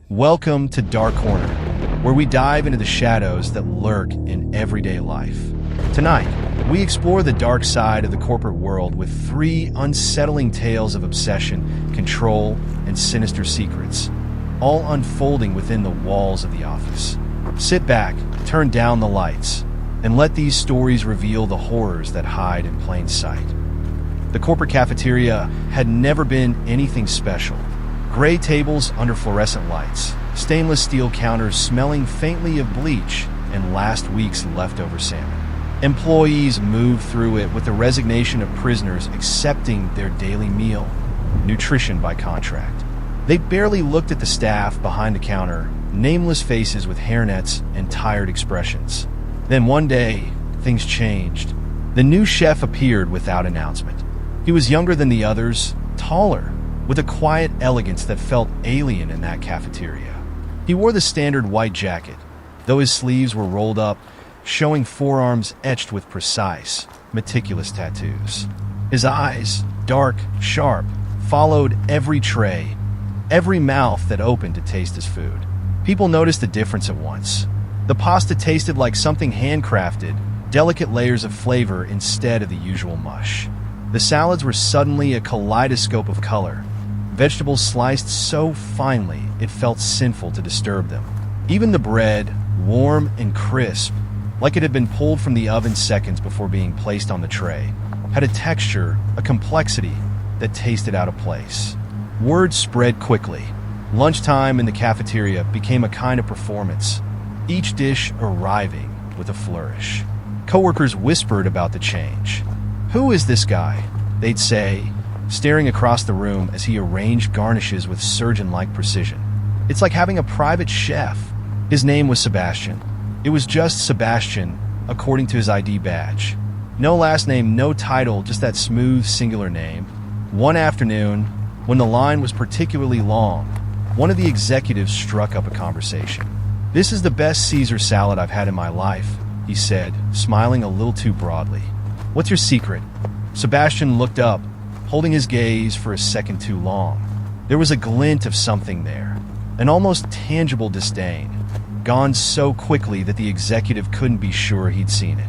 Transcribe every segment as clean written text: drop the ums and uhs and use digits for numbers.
Welcome to Dark Corner, where we dive into the shadows that lurk in everyday life. Tonight, we explore the dark side of the corporate world with three unsettling tales of obsession, control, and sinister secrets, all unfolding within the walls of the office. Sit back, turn down the lights, and let these stories reveal the horrors that hide in plain sight. The corporate cafeteria had never been anything special. Gray tables under fluorescent lights, stainless steel counters smelling faintly of bleach, and last week's leftover salmon. Employees moved through it with the resignation of prisoners accepting their daily meal, nutrition by contract. They barely looked at the staff behind the counter, nameless faces with hairnets and tired expressions. Then one day, things changed. The new chef appeared without announcement. He was younger than the others, taller, with a quiet elegance that felt alien in that cafeteria. He wore the standard white jacket, though his sleeves were rolled up, showing forearms etched with precise, meticulous tattoos. His eyes, dark, sharp, followed every tray, every mouth that opened to taste his food. People noticed the difference at once. The pasta tasted like something handcrafted, delicate layers of flavor instead of the usual mush. The salads were suddenly a kaleidoscope of color, vegetables sliced so finely it felt sinful to disturb them. Even the bread, warm and crisp, like it had been pulled from the oven seconds before being placed on the tray, had a texture, a complexity that tasted out of place. Word spread quickly. Lunchtime in the cafeteria became a kind of performance, each dish arriving with a flourish. Coworkers whispered about the change. "Who is this guy?" they'd say, staring across the room as he arranged garnishes with surgeon-like precision. "It's like having a private chef." His name was Sebastian. It was just Sebastian, according to his ID badge. No last name, no title, just that smooth, singular name. One afternoon, when the line was particularly long, one of the executives struck up a conversation. "This is the best Caesar salad I've had in my life," he said, smiling a little too broadly. "What's your secret?" Sebastian looked up, holding his gaze for a second too long. There was a glint of something there, an almost tangible disdain, gone so quickly that the executive couldn't be sure he'd seen it.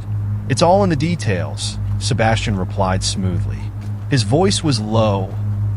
"It's all in the details," Sebastian replied smoothly. His voice was low,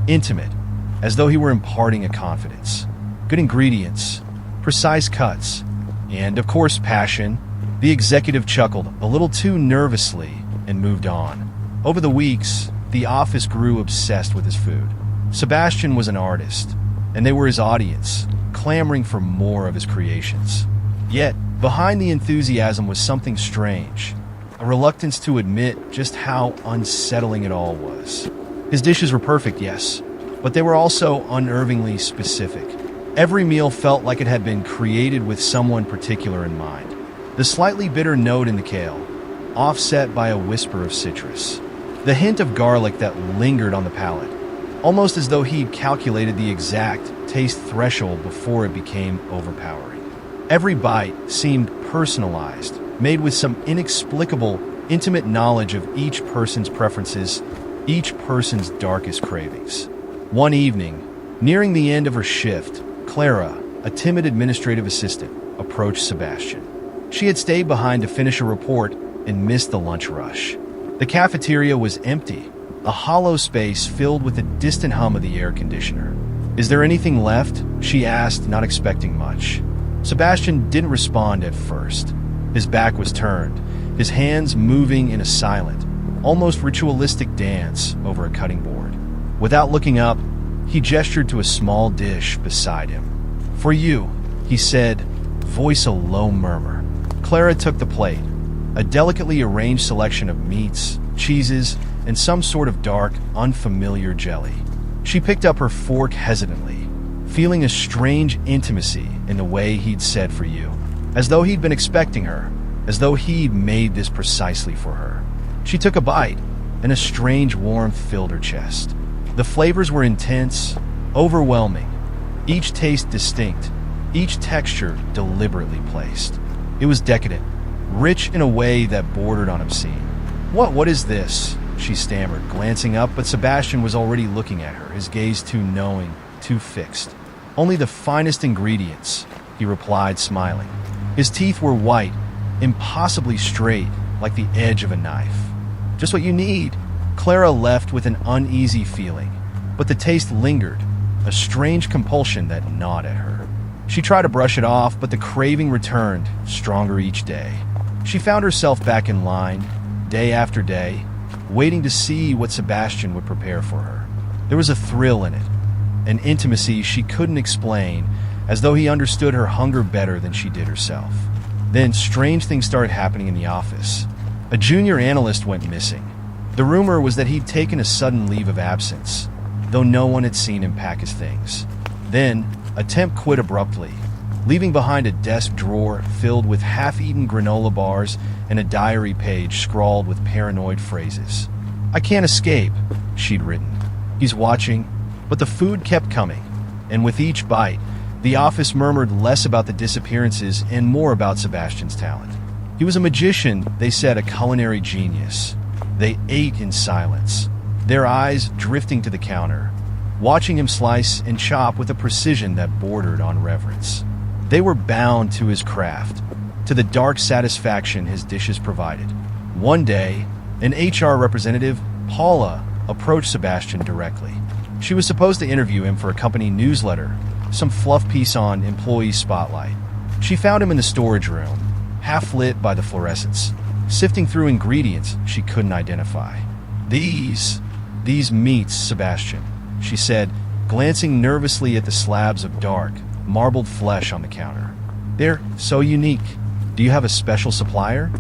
intimate, as though he were imparting a confidence. Good ingredients, precise cuts, and, of course, passion. The executive chuckled a little too nervously and moved on. Over the weeks, the office grew obsessed with his food. Sebastian was an artist, and they were his audience, clamoring for more of his creations. Yet, behind the enthusiasm was something strange, a reluctance to admit just how unsettling it all was. His dishes were perfect, yes, but they were also unnervingly specific. Every meal felt like it had been created with someone particular in mind. The slightly bitter note in the kale, offset by a whisper of citrus. The hint of garlic that lingered on the palate, almost as though he'd calculated the exact taste threshold before it became overpowering. Every bite seemed personalized, made with some inexplicable, intimate knowledge of each person's preferences, each person's darkest cravings. One evening, nearing the end of her shift, Clara, a timid administrative assistant, approached Sebastian. She had stayed behind to finish a report and missed the lunch rush. The cafeteria was empty, a hollow space filled with the distant hum of the air conditioner. "Is there anything left?" she asked, not expecting much. Sebastian didn't respond at first. His back was turned, his hands moving in a silent, almost ritualistic dance over a cutting board. Without looking up, he gestured to a small dish beside him. "For you," he said, voice a low murmur. Clara took the plate, a delicately arranged selection of meats, cheeses, and some sort of dark, unfamiliar jelly. She picked up her fork hesitantly, feeling a strange intimacy in the way he'd said "for you," as though he'd been expecting her, as though he'd made this precisely for her. She took a bite, and a strange warmth filled her chest. The flavors were intense, overwhelming, each taste distinct, each texture deliberately placed. It was decadent, rich in a way that bordered on obscene. What is this?" she stammered, glancing up, but Sebastian was already looking at her, his gaze too knowing, too fixed. Only the finest ingredients, he replied, smiling. His teeth were white, impossibly straight, like the edge of a knife. Just what you need. Clara left with an uneasy feeling, but the taste lingered, a strange compulsion that gnawed at her. She tried to brush it off, but the craving returned, stronger each day. She found herself back in line, day after day, waiting to see what Sebastian would prepare for her. There was a thrill in it, an intimacy she couldn't explain, as though he understood her hunger better than she did herself. Then strange things started happening in the office. A junior analyst went missing. The rumor was that he'd taken a sudden leave of absence, though no one had seen him pack his things. Then, a temp quit abruptly, leaving behind a desk drawer filled with half-eaten granola bars and a diary page scrawled with paranoid phrases. "I can't escape," she'd written. "He's watching." But the food kept coming, and with each bite, the office murmured less about the disappearances and more about Sebastian's talent. He was a magician, they said, a culinary genius. They ate in silence, their eyes drifting to the counter, watching him slice and chop with a precision that bordered on reverence. They were bound to his craft, to the dark satisfaction his dishes provided. One day, an HR representative, Paula, approached Sebastian directly. She was supposed to interview him for a company newsletter, some fluff piece on employee spotlight. She found him in the storage room, half lit by the fluorescents, sifting through ingredients she couldn't identify. These meats, Sebastian," she said, glancing nervously at the slabs of dark, marbled flesh on the counter. "They're so unique. Do you have a special supplier?"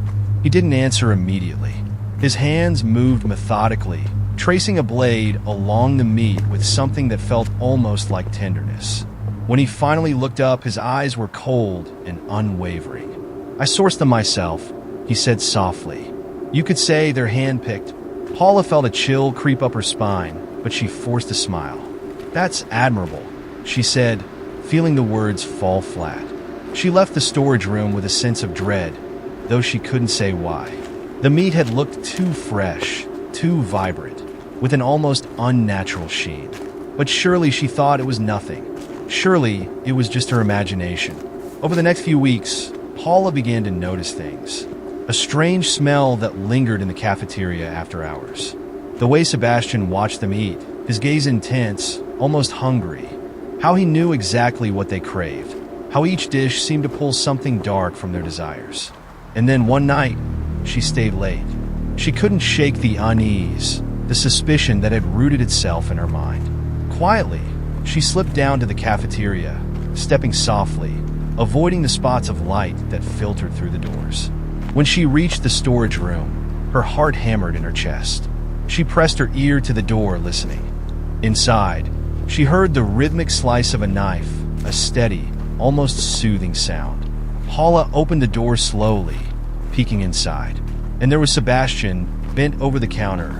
He didn't answer immediately. His hands moved methodically, tracing a blade along the meat with something that felt almost like tenderness. When he finally looked up, his eyes were cold and unwavering. "I sourced them myself," he said softly. "You could say they're hand-picked." Paula felt a chill creep up her spine, but she forced a smile. "That's admirable," she said, feeling the words fall flat. She left the storage room with a sense of dread, though she couldn't say why. The meat had looked too fresh, too vibrant, with an almost unnatural sheen. But surely she thought it was nothing. Surely it was just her imagination. Over the next few weeks, Paula began to notice things. A strange smell that lingered in the cafeteria after hours. The way Sebastian watched them eat, his gaze intense, almost hungry. How he knew exactly what they craved. How each dish seemed to pull something dark from their desires. And then one night, she stayed late. She couldn't shake the unease, the suspicion that had rooted itself in her mind. Quietly, she slipped down to the cafeteria, stepping softly, avoiding the spots of light that filtered through the doors. When she reached the storage room, her heart hammered in her chest. She pressed her ear to the door, listening. Inside, she heard the rhythmic slice of a knife, a steady, almost soothing sound. Paula opened the door slowly, peeking inside, and there was Sebastian, bent over the counter,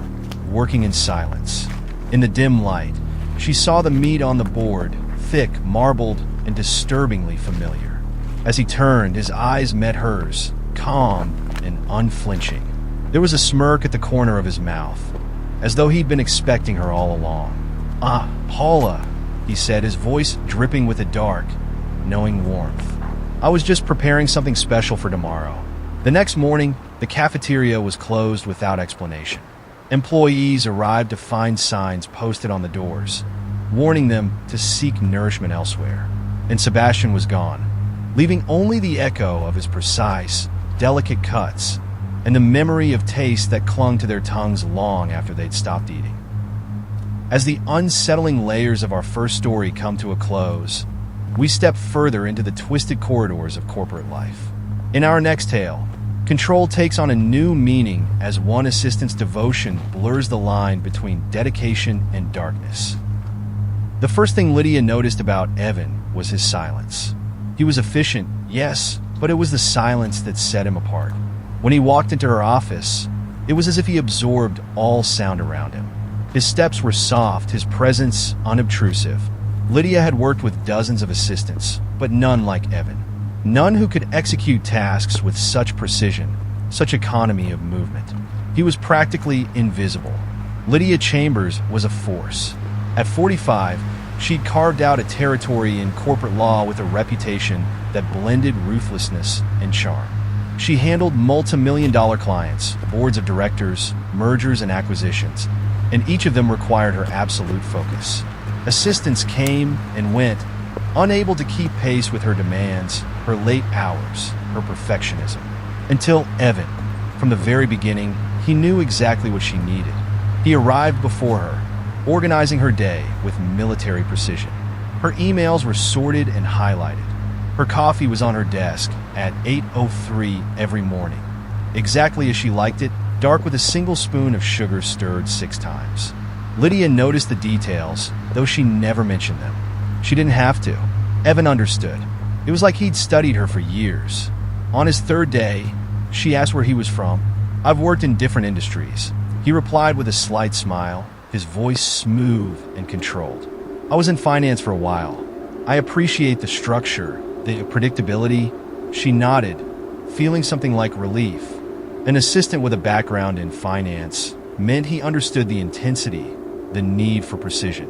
working in silence. In the dim light, she saw the meat on the board, thick, marbled, and disturbingly familiar. As he turned, his eyes met hers, calm and unflinching. There was a smirk at the corner of his mouth, as though he'd been expecting her all along. "Ah, Paula," he said, his voice dripping with a dark, knowing warmth. "I was just preparing something special for tomorrow." The next morning, the cafeteria was closed without explanation. Employees arrived to find signs posted on the doors, warning them to seek nourishment elsewhere. And Sebastian was gone, leaving only the echo of his precise, delicate cuts and the memory of taste that clung to their tongues long after they'd stopped eating. As the unsettling layers of our first story come to a close, we step further into the twisted corridors of corporate life. In our next tale, control takes on a new meaning as one assistant's devotion blurs the line between dedication and darkness. The first thing Lydia noticed about Evan was his silence. He was efficient, yes, but it was the silence that set him apart. When he walked into her office, it was as if he absorbed all sound around him. His steps were soft, his presence unobtrusive. Lydia had worked with dozens of assistants, but none like Evan. None who could execute tasks with such precision, such economy of movement. He was practically invisible. Lydia Chambers was a force. At 45, She'd carved out a territory in corporate law with a reputation that blended ruthlessness and charm. She handled multi-million-dollar clients, boards of directors, mergers and acquisitions, and each of them required her absolute focus. Assistants came and went, unable to keep pace with her demands, her late hours, her perfectionism. Until Evan, from the very beginning, he knew exactly what she needed. He arrived before her, organizing her day with military precision. Her emails were sorted and highlighted. Her coffee was on her desk at 8:03 every morning, exactly as she liked it, dark with a single spoon of sugar stirred 6 times. Lydia noticed the details, though she never mentioned them. She didn't have to. Evan understood. It was like he'd studied her for years. On his 3rd day, she asked where he was from. "I've worked in different industries," he replied with a slight smile, his voice smooth and controlled. "I was in finance for a while. I appreciate the structure, the predictability." She nodded, feeling something like relief. An assistant with a background in finance meant he understood the intensity, the need for precision.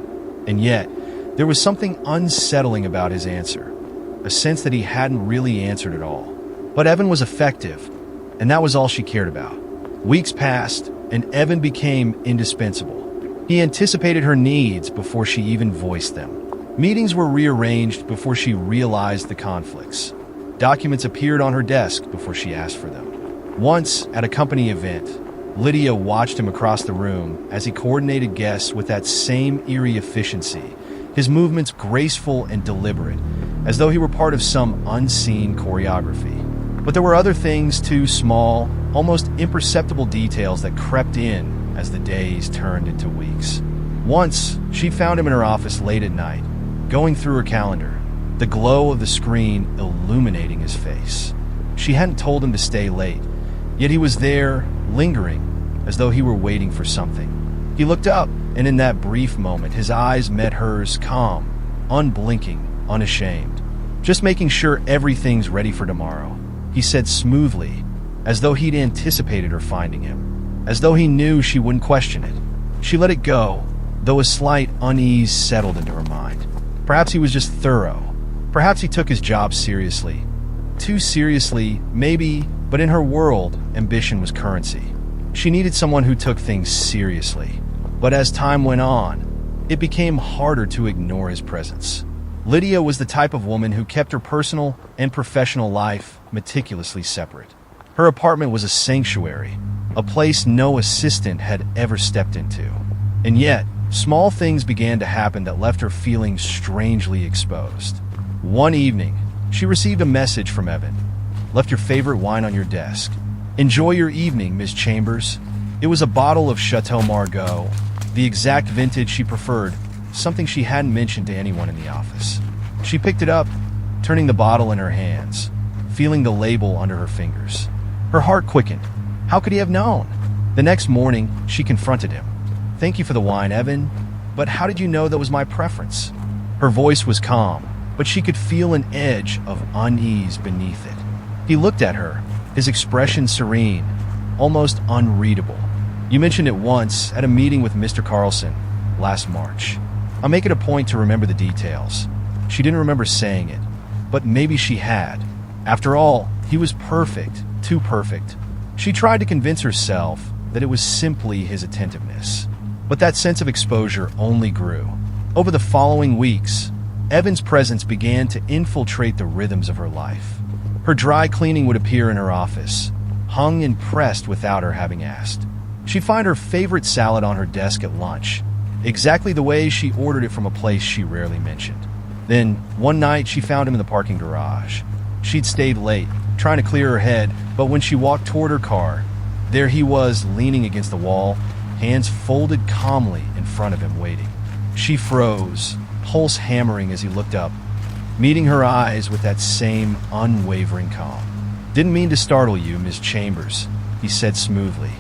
And yet, there was something unsettling about his answer, a sense that he hadn't really answered at all. But Evan was effective, and that was all she cared about. Weeks passed, and Evan became indispensable. He anticipated her needs before she even voiced them. Meetings were rearranged before she realized the conflicts. Documents appeared on her desk before she asked for them. Once, at a company event, Lydia watched him across the room as he coordinated guests with that same eerie efficiency, his movements graceful and deliberate, as though he were part of some unseen choreography. But there were other things too, small, almost imperceptible details that crept in as the days turned into weeks. Once, she found him in her office late at night, going through her calendar, the glow of the screen illuminating his face. She hadn't told him to stay late, yet he was there, lingering, as though he were waiting for something. He looked up, and in that brief moment, his eyes met hers, calm, unblinking, unashamed. "Just making sure everything's ready for tomorrow," he said smoothly, as though he'd anticipated her finding him, as though he knew she wouldn't question it. She let it go, though a slight unease settled into her mind. Perhaps he was just thorough. Perhaps he took his job seriously. Too seriously, maybe, but in her world, ambition was currency. She needed someone who took things seriously. But as time went on, it became harder to ignore his presence. Lydia was the type of woman who kept her personal and professional life meticulously separate. Her apartment was a sanctuary, a place no assistant had ever stepped into. And yet, small things began to happen that left her feeling strangely exposed. One evening, she received a message from Evan. "Left your favorite wine on your desk. Enjoy your evening, Miss Chambers." It was a bottle of Chateau Margaux, the exact vintage she preferred, something she hadn't mentioned to anyone in the office. She picked it up, turning the bottle in her hands, feeling the label under her fingers. Her heart quickened. How could he have known? The next morning, she confronted him. "Thank you for the wine, Evan, but how did you know that was my preference?" Her voice was calm, but she could feel an edge of unease beneath it. He looked at her, his expression serene, almost unreadable. "You mentioned it once at a meeting with Mr. Carlson last March. I'll make it a point to remember the details." She didn't remember saying it, but maybe she had. After all, he was perfect, too perfect. She tried to convince herself that it was simply his attentiveness. But that sense of exposure only grew. Over the following weeks, Evan's presence began to infiltrate the rhythms of her life. Her dry cleaning would appear in her office, hung and pressed without her having asked. She'd find her favorite salad on her desk at lunch, exactly the way she ordered it from a place she rarely mentioned. Then, one night, she found him in the parking garage. She'd stayed late, trying to clear her head, but when she walked toward her car, there he was, leaning against the wall, hands folded calmly in front of him, waiting. She froze, pulse hammering as he looked up, meeting her eyes with that same unwavering calm. "Didn't mean to startle you, Miss Chambers," he said smoothly.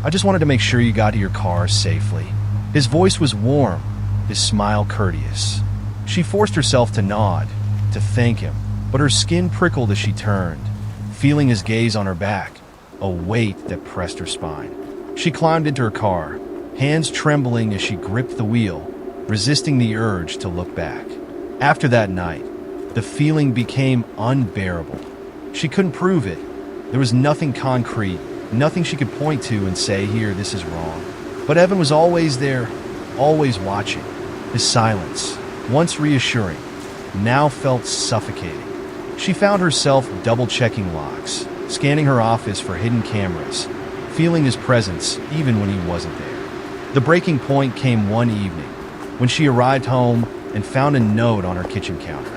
"I just wanted to make sure you got to your car safely." His voice was warm, his smile courteous. She forced herself to nod, to thank him, but her skin prickled as she turned, feeling his gaze on her back, a weight that pressed her spine. She climbed into her car, hands trembling as she gripped the wheel, resisting the urge to look back. After that night, the feeling became unbearable. She couldn't prove it. There was nothing concrete, nothing she could point to and say, "Here, this is wrong." But Evan was always there, always watching. His silence, once reassuring, now felt suffocating. She found herself double-checking locks, scanning her office for hidden cameras, feeling his presence even when he wasn't there. The breaking point came one evening, when she arrived home and found a note on her kitchen counter.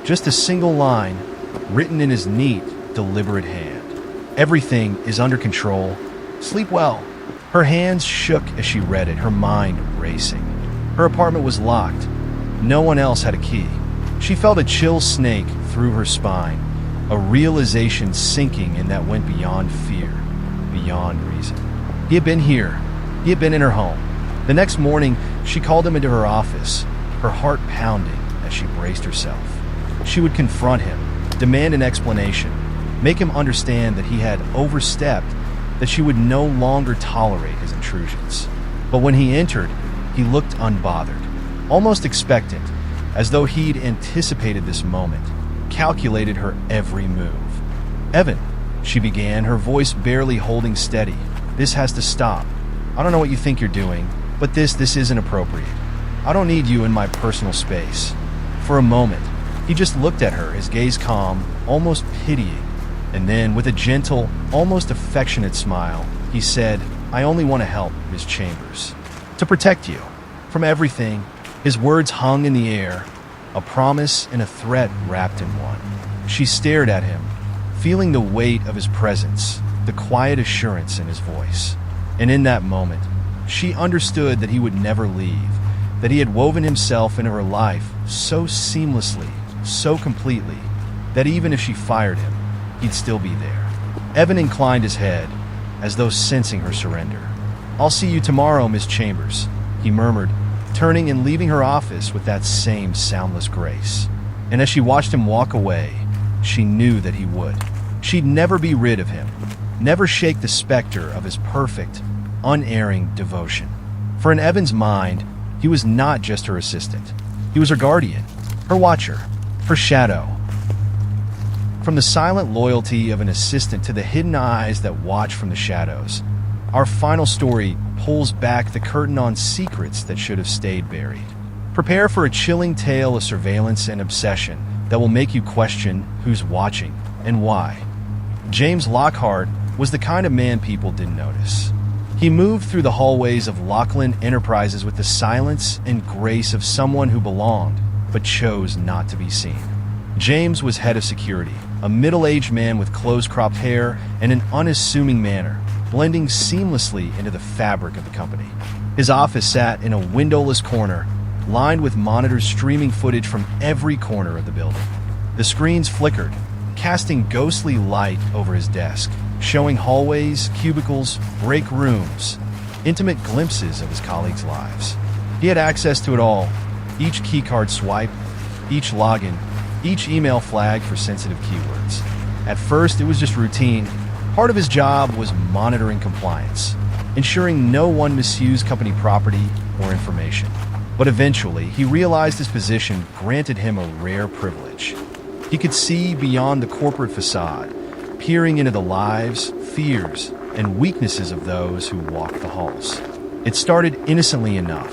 Just a single line, written in his neat, deliberate hand. "Everything is under control. Sleep well." Her hands shook as she read it, her mind racing. Her apartment was locked. No one else had a key. She felt a chill snake through her spine, a realization sinking in that went beyond fear, beyond reason. He had been here. He had been in her home. The next morning, she called him into her office, her heart pounding as she braced herself. She would confront him, demand an explanation, make him understand that he had overstepped, that she would no longer tolerate his intrusions. But when he entered, he looked unbothered, almost expectant, as though he'd anticipated this moment, calculated her every move. "Evan," she began, her voice barely holding steady, "this has to stop. I don't know what you think you're doing, but this isn't appropriate. I don't need you in my personal space." For a moment, he just looked at her, his gaze calm, almost pitying. And then, with a gentle, almost affectionate smile, he said, "I only want to help, Miss Chambers. To protect you. From everything." His words hung in the air, a promise and a threat wrapped in one. She stared at him, feeling the weight of his presence, the quiet assurance in his voice. And in that moment, she understood that he would never leave, that he had woven himself into her life so seamlessly, so completely, that even if she fired him, he'd still be there. Evan inclined his head, as though sensing her surrender. "I'll see you tomorrow, Miss Chambers," he murmured, turning and leaving her office with that same soundless grace. And as she watched him walk away, she knew that he would. She'd never be rid of him, never shake the specter of his perfect, unerring devotion. For in Evan's mind, he was not just her assistant. He was her guardian, her watcher, her shadow. From the silent loyalty of an assistant to the hidden eyes that watch from the shadows, our final story pulls back the curtain on secrets that should have stayed buried. Prepare for a chilling tale of surveillance and obsession that will make you question who's watching and why. James Lockhart was the kind of man people didn't notice. He moved through the hallways of Lachlan Enterprises with the silence and grace of someone who belonged, but chose not to be seen. James was head of security, a middle-aged man with close-cropped hair and an unassuming manner, blending seamlessly into the fabric of the company. His office sat in a windowless corner, lined with monitors streaming footage from every corner of the building. The screens flickered, casting ghostly light over his desk, showing hallways, cubicles, break rooms, intimate glimpses of his colleagues' lives. He had access to it all, each keycard swipe, each login, each email flag for sensitive keywords. At first, it was just routine. Part of his job was monitoring compliance, ensuring no one misused company property or information. But eventually, he realized his position granted him a rare privilege. He could see beyond the corporate facade, peering into the lives, fears, and weaknesses of those who walked the halls. It started innocently enough.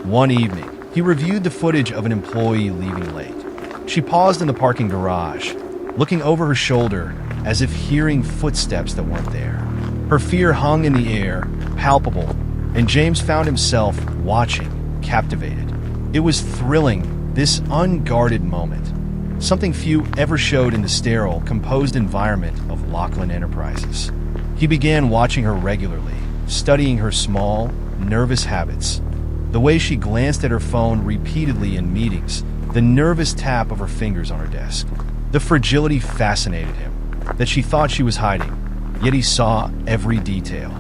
One evening, he reviewed the footage of an employee leaving late. She paused in the parking garage, looking over her shoulder as if hearing footsteps that weren't there. Her fear hung in the air, palpable, and James found himself watching, captivated. It was thrilling, this unguarded moment. Something few ever showed in the sterile, composed environment of Lachlan Enterprises. He began watching her regularly, studying her small, nervous habits. The way she glanced at her phone repeatedly in meetings, the nervous tap of her fingers on her desk. The fragility fascinated him, that she thought she was hiding, yet he saw every detail.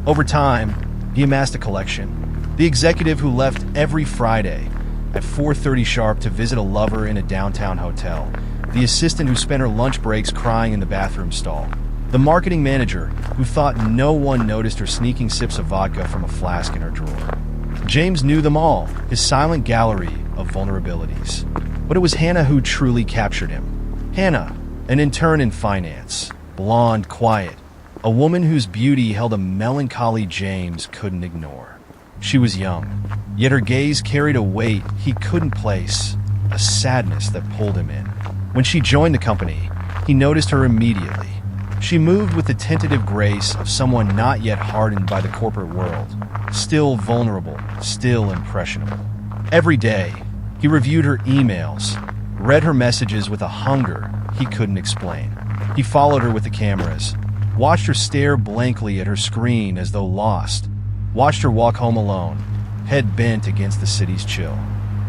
Over time, he amassed a collection. The executive who left every Friday at 4:30 sharp to visit a lover in a downtown hotel. The assistant who spent her lunch breaks crying in the bathroom stall. The marketing manager who thought no one noticed her sneaking sips of vodka from a flask in her drawer. James knew them all, his silent gallery of vulnerabilities. But it was Hannah who truly captured him. Hannah, an intern in finance, blonde, quiet, a woman whose beauty held a melancholy James couldn't ignore. She was young, yet her gaze carried a weight he couldn't place, a sadness that pulled him in. When she joined the company, he noticed her immediately. She moved with the tentative grace of someone not yet hardened by the corporate world, still vulnerable, still impressionable. Every day, he reviewed her emails, read her messages with a hunger he couldn't explain. He followed her with the cameras, watched her stare blankly at her screen as though lost, watched her walk home alone, head bent against the city's chill.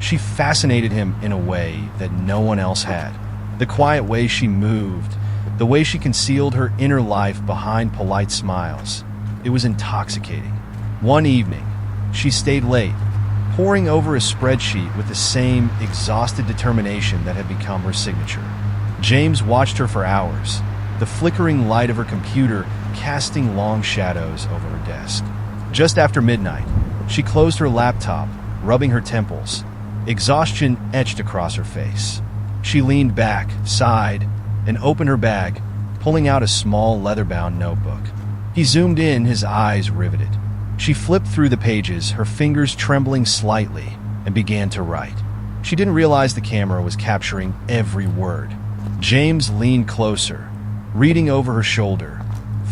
She fascinated him in a way that no one else had. The quiet way she moved, the way she concealed her inner life behind polite smiles. It was intoxicating. One evening, she stayed late, poring over a spreadsheet with the same exhausted determination that had become her signature. James watched her for hours, the flickering light of her computer casting long shadows over her desk. Just after midnight, she closed her laptop, rubbing her temples. Exhaustion etched across her face. She leaned back, sighed, and opened her bag, pulling out a small leather-bound notebook. He zoomed in, his eyes riveted. She flipped through the pages, her fingers trembling slightly, and began to write. She didn't realize the camera was capturing every word. James leaned closer, reading over her shoulder,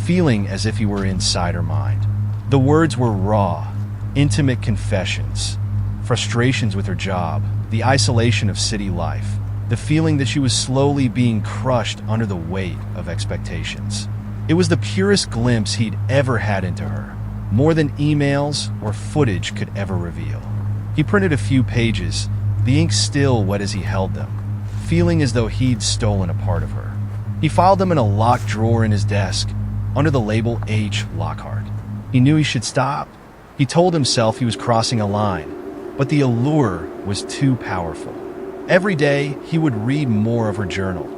feeling as if he were inside her mind. The words were raw, intimate confessions, frustrations with her job, the isolation of city life, the feeling that she was slowly being crushed under the weight of expectations. It was the purest glimpse he'd ever had into her, more than emails or footage could ever reveal. He printed a few pages, the ink still wet as he held them, feeling as though he'd stolen a part of her. He filed them in a locked drawer in his desk, under the label H. Lockhart. He knew he should stop. He told himself he was crossing a line, but the allure was too powerful. Every day, he would read more of her journal,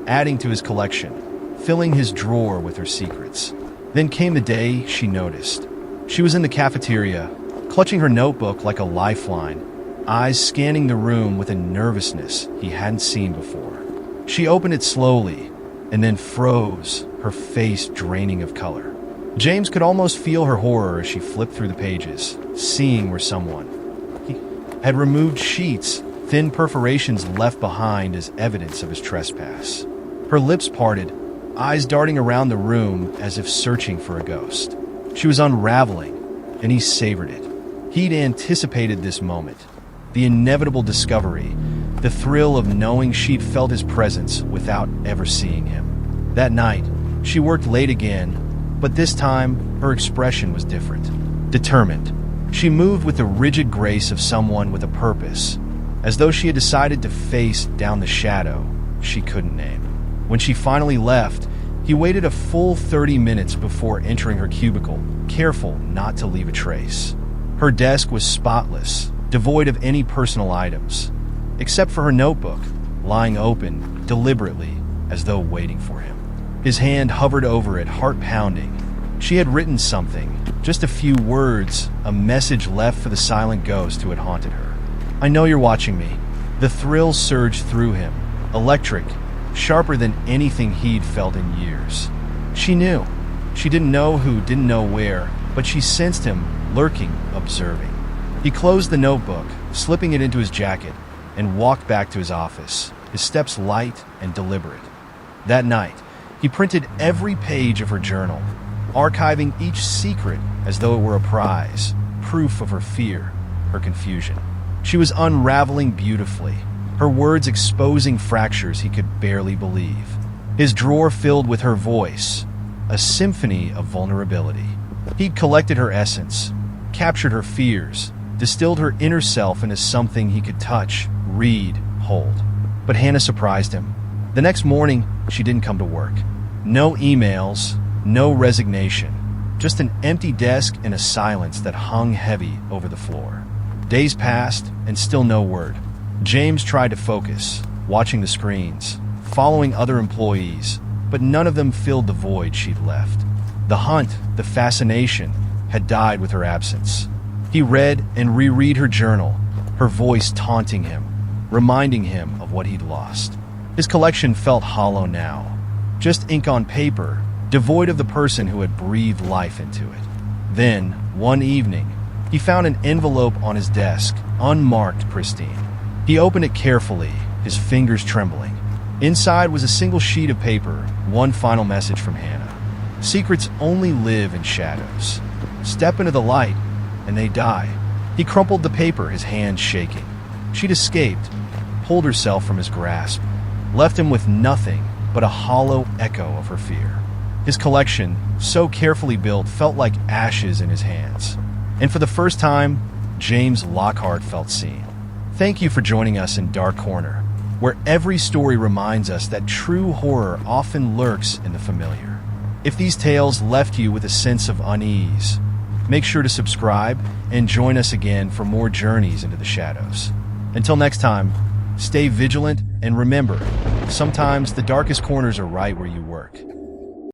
adding to his collection, filling his drawer with her secrets. Then came the day she noticed. She was in the cafeteria, clutching her notebook like a lifeline, eyes scanning the room with a nervousness he hadn't seen before. She opened it slowly, and then froze, her face draining of color. James could almost feel her horror as she flipped through the pages, seeing where someone had removed sheets, thin perforations left behind as evidence of his trespass. Her lips parted, eyes darting around the room as if searching for a ghost. She was unraveling, and he savored it. He'd anticipated this moment, the inevitable discovery, the thrill of knowing she'd felt his presence without ever seeing him. That night, she worked late again, but this time, her expression was different. Determined. She moved with the rigid grace of someone with a purpose, as though she had decided to face down the shadow she couldn't name. When she finally left, he waited a full 30 minutes before entering her cubicle, careful not to leave a trace. Her desk was spotless, devoid of any personal items, except for her notebook, lying open, deliberately, as though waiting for him. His hand hovered over it, heart pounding. She had written something, just a few words, a message left for the silent ghost who had haunted her. "I know you're watching me." The thrill surged through him, electric, sharper than anything he'd felt in years. She knew. She didn't know who, didn't know where, but she sensed him, lurking, observing. He closed the notebook, slipping it into his jacket, and walked back to his office, his steps light and deliberate. That night, he printed every page of her journal, archiving each secret as though it were a prize, proof of her fear, her confusion. She was unraveling beautifully, her words exposing fractures he could barely believe. His drawer filled with her voice, a symphony of vulnerability. He'd collected her essence, captured her fears, distilled her inner self into something he could touch, read, hold. But Hannah surprised him. The next morning, she didn't come to work. No emails, no resignation, just an empty desk and a silence that hung heavy over the floor. Days passed, and still no word. James tried to focus, watching the screens, following other employees, but none of them filled the void she'd left. The hunt, the fascination, had died with her absence. He read and reread her journal, her voice taunting him, reminding him of what he'd lost. His collection felt hollow now, just ink on paper, devoid of the person who had breathed life into it. Then, one evening, he found an envelope on his desk, unmarked, pristine. He opened it carefully, his fingers trembling. Inside was a single sheet of paper, one final message from Hannah. Secrets only live in shadows. Step into the light, and they die. He crumpled the paper, his hands shaking. She'd escaped, pulled herself from his grasp, left him with nothing but a hollow echo of her fear. His collection, so carefully built, felt like ashes in his hands. And for the first time, James Lockhart felt seen. Thank you for joining us in Dark Corner, where every story reminds us that true horror often lurks in the familiar. If these tales left you with a sense of unease, make sure to subscribe and join us again for more journeys into the shadows. Until next time, stay vigilant and remember, sometimes the darkest corners are right where you work.